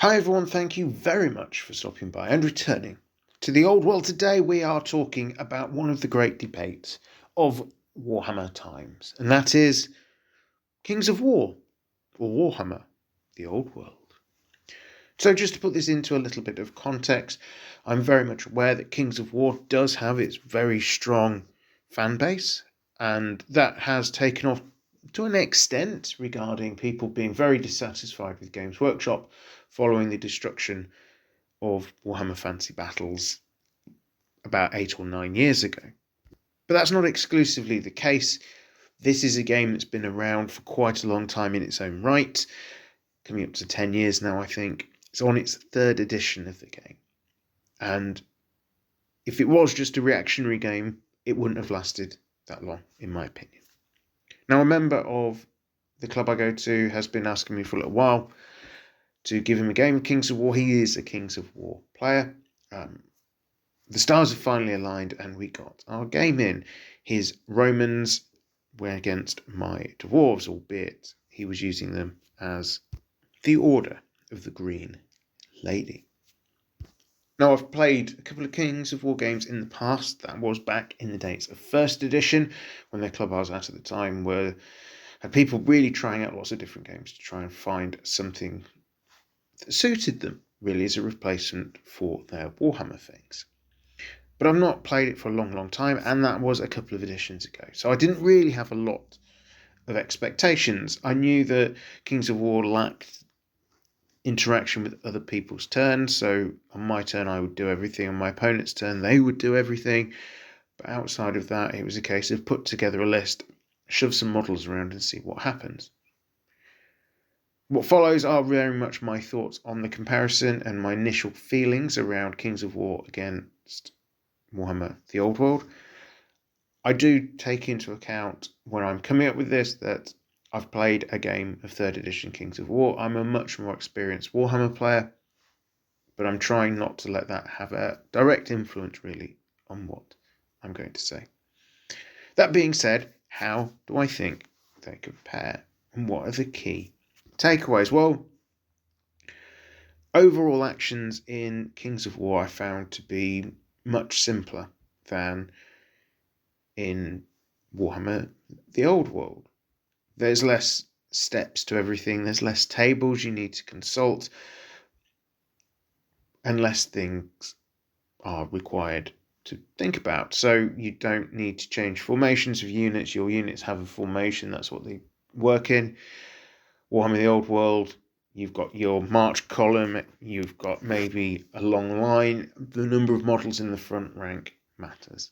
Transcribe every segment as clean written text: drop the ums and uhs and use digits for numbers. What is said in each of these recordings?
Hi everyone, thank you very much for stopping by and returning to the old world. Today we are talking about one of the great debates of Warhammer times, and that is Kings of War, or Warhammer, the old world. So just to put this into a little bit of context, I'm very much aware that Kings of War does have its very strong fan base, and that has taken off to an extent regarding people being very dissatisfied with Games Workshop following the destruction of Warhammer Fantasy Battles about 8 or 9 years ago. But that's not exclusively the case. This is a game that's been around for quite a long time in its own right, coming up to 10 years now, I think. It's on its third edition of the game. And if it was just a reactionary game, it wouldn't have lasted that long, in my opinion. Now, a member of the club I go to has been asking me for a little while to give him a game of Kings of War. He is a Kings of War player. The stars have finally aligned and we got our game in. His Romans were against my dwarves, albeit he was using them as the Order of the Green Lady. Now, I've played a couple of Kings of War games in the past. That was back in the days of first edition, when the club I was at the time had people really trying out lots of different games to try and find something that suited them, really, as a replacement for their Warhammer things. But I've not played it for a long time, and that was a couple of editions ago. So I didn't really have a lot of expectations. I knew that Kings of War lacked interaction with other people's turns, so on my turn I would do everything, on my opponent's turn they would do everything. But outside of that, it was a case of put together a list, shove some models around and see what happens. What follows are very much my thoughts on the comparison and my initial feelings around Kings of War against Warhammer, the old world. I do take into account when I'm coming up with this that I've played a game of 3rd edition Kings of War. I'm a much more experienced Warhammer player, but I'm trying not to let that have a direct influence really on what I'm going to say. That being said, how do I think they compare, and what are the key takeaways? Well, overall actions in Kings of War I found to be much simpler than in Warhammer, the old world. There's less steps to everything, there's less tables you need to consult, and less things are required to think about. So you don't need to change formations of units. Your units have a formation, that's what they work in. Warhammer, the old world, you've got your march column, you've got maybe a long line. The number of models in the front rank matters.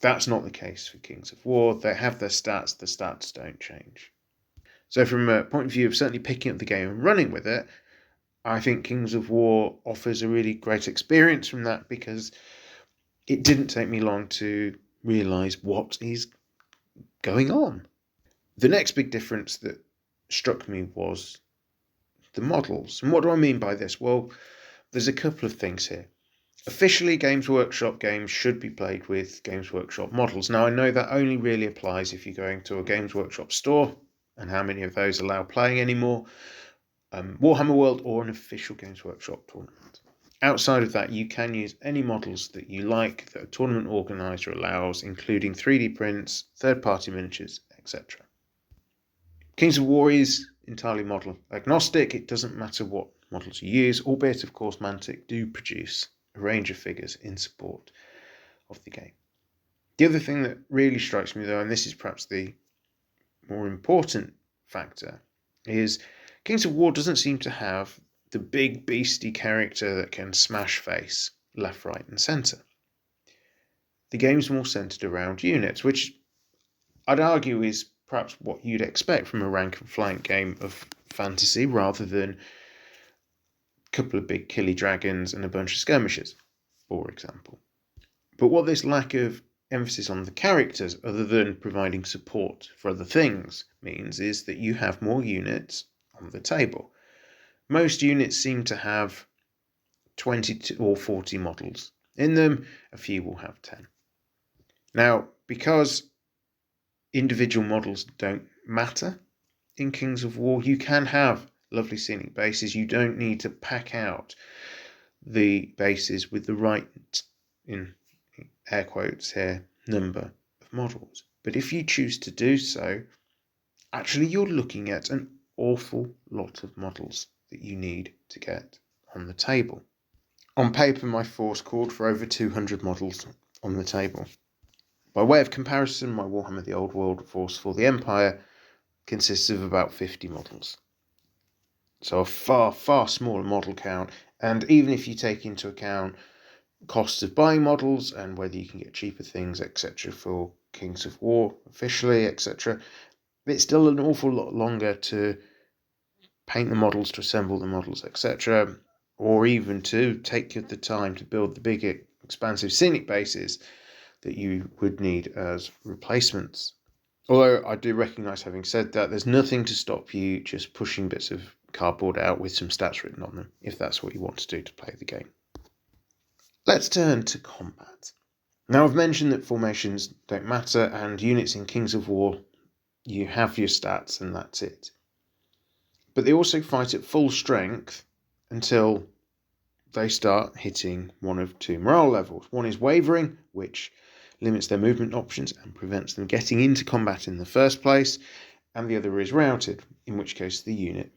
That's not the case for Kings of War. They have their stats, the stats don't change. So from a point of view of certainly picking up the game and running with it, I think Kings of War offers a really great experience from that, because it didn't take me long to realise what is going on. The next big difference that struck me was the models. And what do I mean by this? Well, there's a couple of things here. Officially, Games Workshop games should be played with Games Workshop models. Now, I know that only really applies if you're going to a Games Workshop store, and how many of those allow playing anymore, Warhammer World, or an official Games Workshop tournament. Outside of that, you can use any models that you like that a tournament organiser allows, including 3D prints, third-party miniatures, etc. Kings of War is entirely model agnostic. It doesn't matter what models you use, albeit, of course, Mantic do produce a range of figures in support of the game. The other thing that really strikes me, though, and this is perhaps the more important factor, is Kings of War doesn't seem to have the big beastie character that can smash face left, right and centre. The game's more centred around units, which I'd argue is perhaps what you'd expect from a rank and flank game of fantasy, rather than a couple of big killy dragons and a bunch of skirmishers, for example. But what this lack of emphasis on the characters, other than providing support for other things, means is that you have more units on the table. Most units seem to have 20 or 40 models in them. A few will have 10. Now, because individual models don't matter in Kings of War, you can have lovely scenic bases. You don't need to pack out the bases with the right, in air quotes here, number of models. But if you choose to do so, actually you're looking at an awful lot of models that you need to get on the table. On paper, my force called for over 200 models on the table. By way of comparison, my Warhammer the Old World force for the Empire consists of about 50 models. So a far, far smaller model count, and even if you take into account costs of buying models and whether you can get cheaper things, etc., for Kings of War officially, etc., it's still an awful lot longer to paint the models, to assemble the models, etc., or even to take the time to build the big, expansive scenic bases that you would need as replacements. Although I do recognise, having said that, there's nothing to stop you just pushing bits of cardboard out with some stats written on them, if that's what you want to do to play the game. Let's turn to combat. Now, I've mentioned that formations don't matter, and units in Kings of War, you have your stats and that's it. But they also fight at full strength until they start hitting one of two morale levels. One is wavering, which limits their movement options and prevents them getting into combat in the first place, and the other is routed, in which case the unit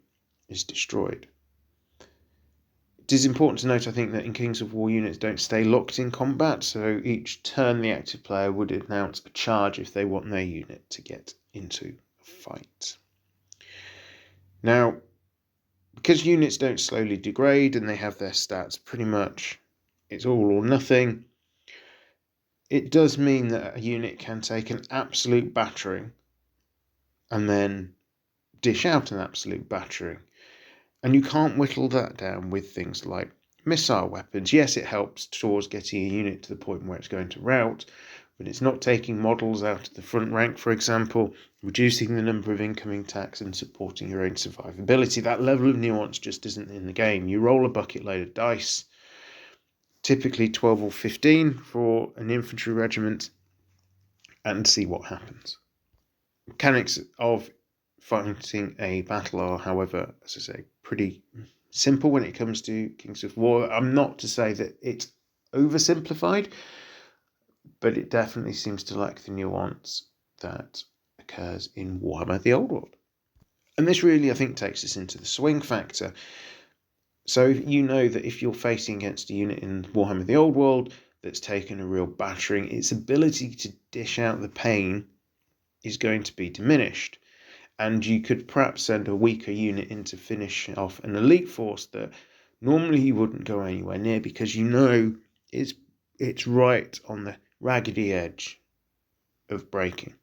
is destroyed. It is important to note, I think, that in Kings of War, units don't stay locked in combat, so each turn the active player would announce a charge if they want their unit to get into a fight. Now, because units don't slowly degrade and they have their stats pretty much, it's all or nothing, it does mean that a unit can take an absolute battering and then dish out an absolute battering. And you can't whittle that down with things like missile weapons. Yes, it helps towards getting a unit to the point where it's going to rout, but it's not taking models out of the front rank, for example, reducing the number of incoming attacks and supporting your own survivability. That level of nuance just isn't in the game. You roll a bucket load of dice, typically 12 or 15 for an infantry regiment, and see what happens. Mechanics of fighting a battle are, however, as I say, pretty simple when it comes to Kings of War. I'm not to say that it's oversimplified, but it definitely seems to lack the nuance that occurs in Warhammer the Old World. And this really, I think, takes us into the swing factor. So you know that if you're facing against a unit in Warhammer the Old World that's taken a real battering, its ability to dish out the pain is going to be diminished. And you could perhaps send a weaker unit in to finish off an elite force that normally you wouldn't go anywhere near, because you know it's right on the raggedy edge of breaking.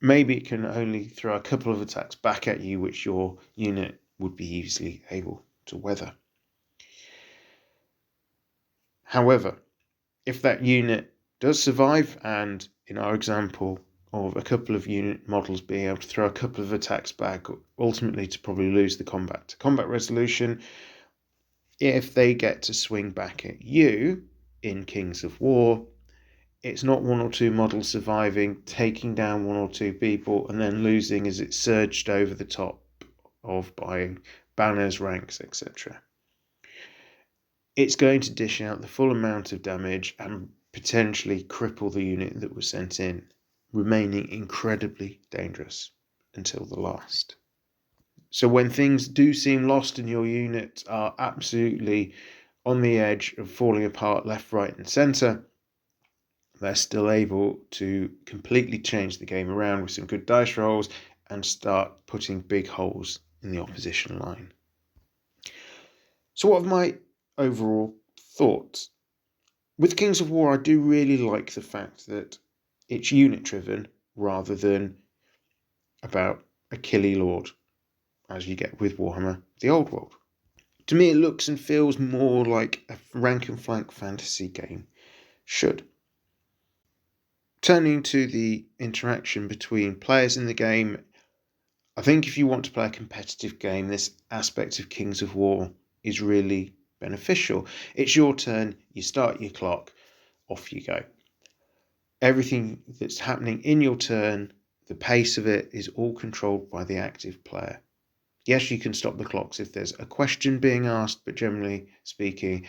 Maybe it can only throw a couple of attacks back at you, which your unit would be easily able to weather. However, if that unit does survive, and in our example of a couple of unit models being able to throw a couple of attacks back, ultimately to probably lose the combat resolution, if they get to swing back at you in Kings of War, it's not one or two models surviving, taking down one or two people, and then losing as it's surged over the top of buying banners, ranks, etc. It's going to dish out the full amount of damage and potentially cripple the unit that was sent in, remaining incredibly dangerous until the last. So when things do seem lost and your unit are absolutely on the edge of falling apart left, right, and centre, they're still able to completely change the game around with some good dice rolls and start putting big holes in the opposition line. So what are my overall thoughts? With Kings of War, I do really like the fact that it's unit driven rather than about a killy lord, as you get with Warhammer the Old World. To me, it looks and feels more like a rank and flank fantasy game should. Turning to the interaction between players in the game, I think if you want to play a competitive game, this aspect of Kings of War is really beneficial. It's your turn, you start your clock, off you go. Everything that's happening in your turn, the pace of it, is all controlled by the active player. Yes, you can stop the clocks if there's a question being asked, but generally speaking,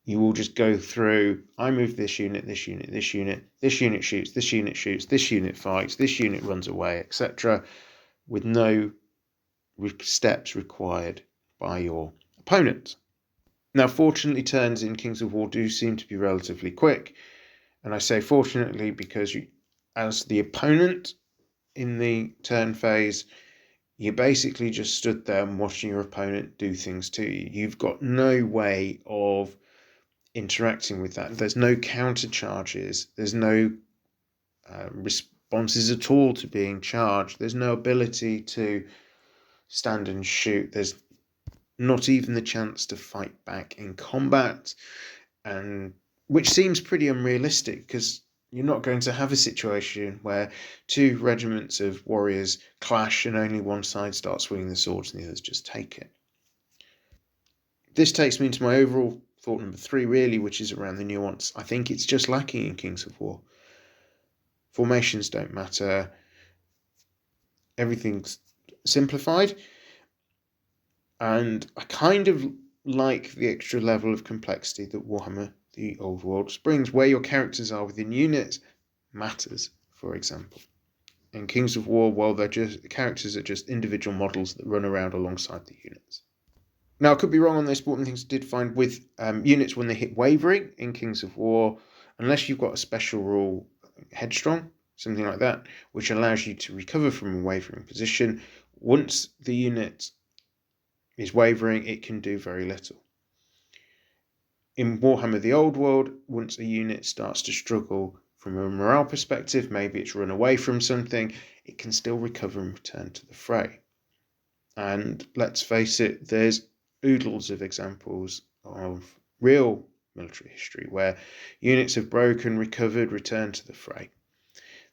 you will just go through, I move this unit, this unit, this unit, this unit shoots, this unit shoots, this unit fights, this unit runs away, etc., with no steps required by your opponent. Now, fortunately, turns in Kings of War do seem to be relatively quick, and I say fortunately because as the opponent in the turn phase, you basically just stood there and watching your opponent do things to you. You've got no way of interacting with that. There's no counter charges. There's no responses at all to being charged. There's no ability to stand and shoot. There's not even the chance to fight back in combat, and which seems pretty unrealistic because you're not going to have a situation where two regiments of warriors clash and only one side starts swinging the swords and the others just take it. This takes me into my overall thought number 3, really, which is around the nuance. I think it's just lacking in Kings of War. Formations don't matter. Everything's simplified. And I kind of like the extra level of complexity that Warhammer, the Old World, brings. Where your characters are within units matters, for example. In Kings of War, well, the characters are just individual models that run around alongside the units. Now, I could be wrong on this, but one of the things I did find with units when they hit wavering in Kings of War, unless you've got a special rule, headstrong, something like that, which allows you to recover from a wavering position, once the unit is wavering, it can do very little. In Warhammer the Old World, once a unit starts to struggle from a morale perspective, maybe it's run away from something, it can still recover and return to the fray. And let's face it, there's oodles of examples of real military history where units have broken, recovered, returned to the fray.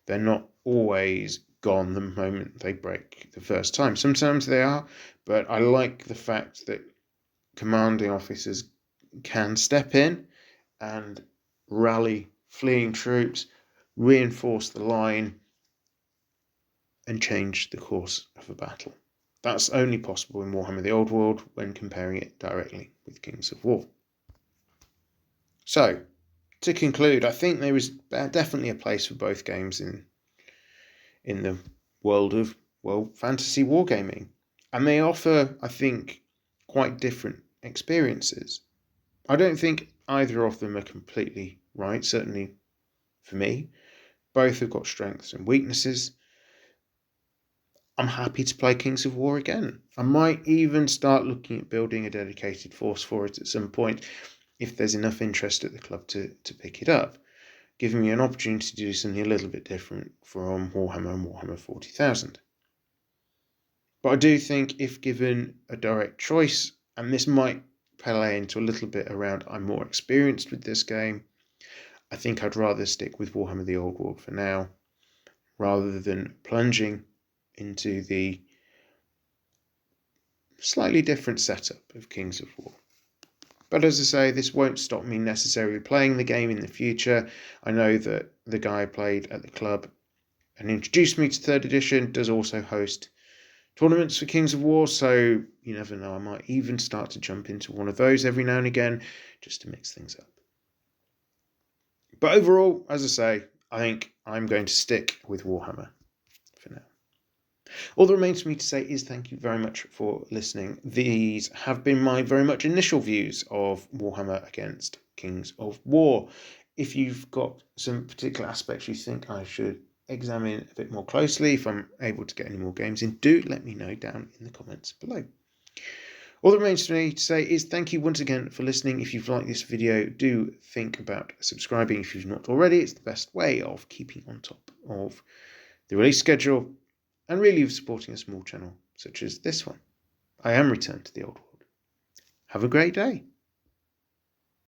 They're not always gone the moment they break the first time. Sometimes they are, but I like the fact that commanding officers can step in and rally fleeing troops, reinforce the line, and change the course of a battle. That's only possible in Warhammer the Old World when comparing it directly with Kings of War. So, to conclude, I think there is definitely a place for both games in the world of, well, fantasy wargaming. And they offer, I think, quite different experiences. I don't think either of them are completely right, certainly for me. Both have got strengths and weaknesses. I'm happy to play Kings of War again. I might even start looking at building a dedicated force for it at some point if there's enough interest at the club to pick it up, giving me an opportunity to do something a little bit different from Warhammer and Warhammer 40,000. But I do think if given a direct choice, and this might play into a little bit around I'm more experienced with this game, I think I'd rather stick with Warhammer the Old World for now, rather than plunging into the slightly different setup of Kings of War. But as I say, this won't stop me necessarily playing the game in the future. I know that the guy I played at the club and introduced me to 3rd edition does also host tournaments for Kings of War, so you never know, I might even start to jump into one of those every now and again just to mix things up. But overall, as I say, I think I'm going to stick with Warhammer for now. All that remains for me to say is thank you very much for listening. These have been my very much initial views of Warhammer against Kings of War. If you've got some particular aspects you think I should examine a bit more closely, if I'm able to get any more games in, do let me know down in the comments below. All that remains for me to say is thank you once again for listening. If you've liked this video, do think about subscribing if you've not already. It's the best way of keeping on top of the release schedule and really of supporting a small channel such as this one. I am returned to the old world. Have a great day.